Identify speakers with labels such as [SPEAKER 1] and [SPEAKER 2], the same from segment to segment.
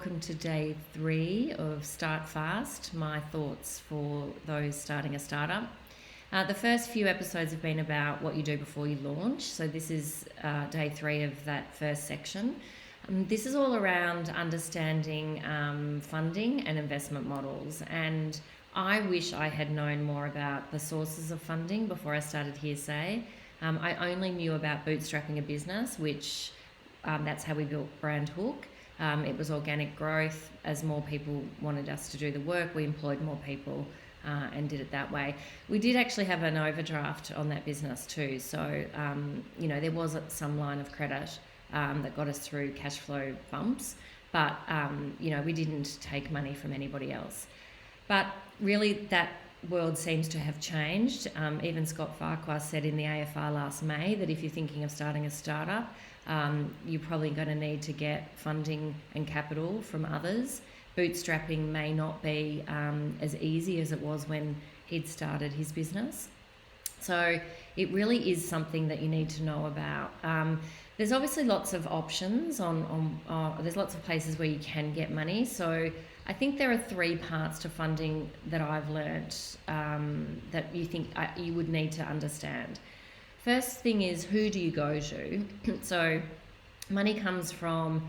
[SPEAKER 1] welcome to day 3 of Start Fast, my thoughts for those starting a startup. The first few episodes have been about what you do before you launch, so this is day 3 of that first section. This is all around understanding funding and investment models, and I wish I had known more about the sources of funding before I started Hearsay. I only knew about bootstrapping a business, which that's how we built Brand Hook. It was organic growth. As more people wanted us to do the work, we employed more people and did it that way. We did actually have an overdraft on that business too. So, there was some line of credit that got us through cash flow bumps. But, we didn't take money from anybody else. But really that world seems to have changed. Even Scott Farquhar said in the AFR last May that if you're thinking of starting a startup, you're probably going to need to get funding and capital from others. Bootstrapping may not be as easy as it was when he'd started his business. So it really is something that you need to know about. There's obviously lots of options there's lots of places where you can get money. So I think there are 3 parts to funding that I've learnt that you think you would need to understand. First thing is, who do you go to? So money comes from,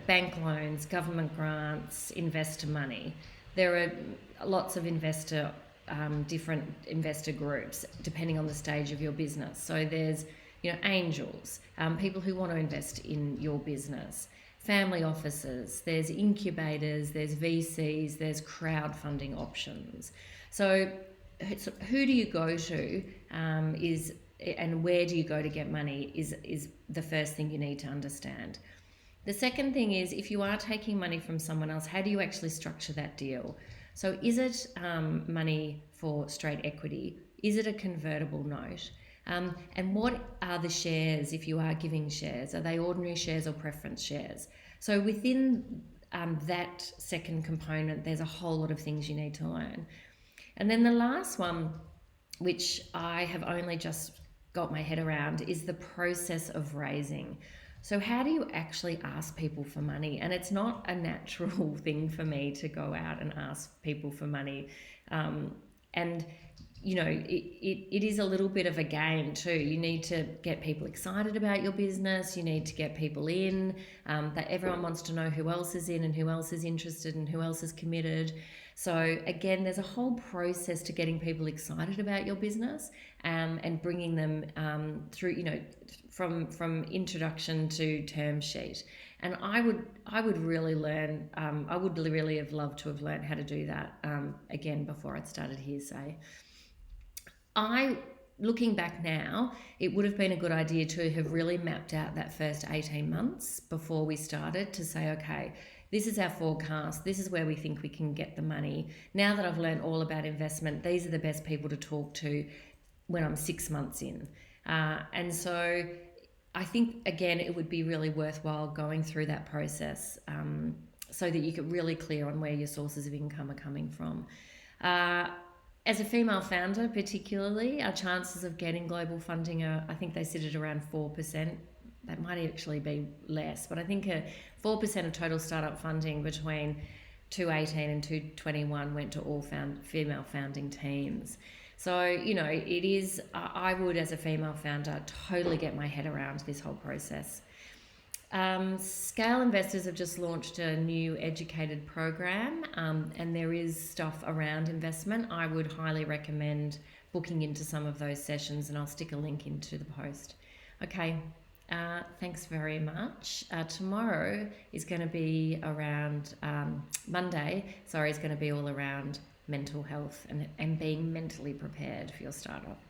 [SPEAKER 1] bank loans, government grants, investor money. There are lots of different investor groups depending on the stage of your business. So there's, angels, people who want to invest in your business, family offices, there's incubators, there's VCs, there's crowdfunding options. So who do you go to and where do you go to get money is the first thing you need to understand. The second thing is, if you are taking money from someone else, how do you actually structure that deal? So is it money for straight equity? Is it a convertible note? And what are the shares if you are giving shares? Are they ordinary shares or preference shares? So within that second component, there's a whole lot of things you need to learn. And then the last one, which I have only just got my head around, is the process of raising. So how do you actually ask people for money? And it's not a natural thing for me to go out and ask people for money. It is a little bit of a game too. You need to get people excited about your business. You need to get people in, that everyone wants to know who else is in and who else is interested and who else is committed. So again, there's a whole process to getting people excited about your business and bringing them through, from introduction to term sheet. And I would really learn, I would really have loved to have learned how to do that again before I'd started Hearsay. Looking back now, it would have been a good idea to have really mapped out that first 18 months before we started to say, okay, this is our forecast. This is where we think we can get the money. Now that I've learned all about investment, these are the best people to talk to when I'm 6 months in. And so I think, again, it would be really worthwhile going through that process so that you get really clear on where your sources of income are coming from. As a female founder, particularly, our chances of getting global funding I think they sit at around 4%. That might actually be less, but I think 4% of total startup funding between 2018 and 2021 went to all female founding teams. So, it is, I would, as a female founder, totally get my head around this whole process. Scale Investors have just launched a new educated program, and there is stuff around investment. I would highly recommend booking into some of those sessions, and I'll stick a link into the post. Okay, thanks very much. Tomorrow is going to be around, Monday is going to be all around mental health and being mentally prepared for your startup.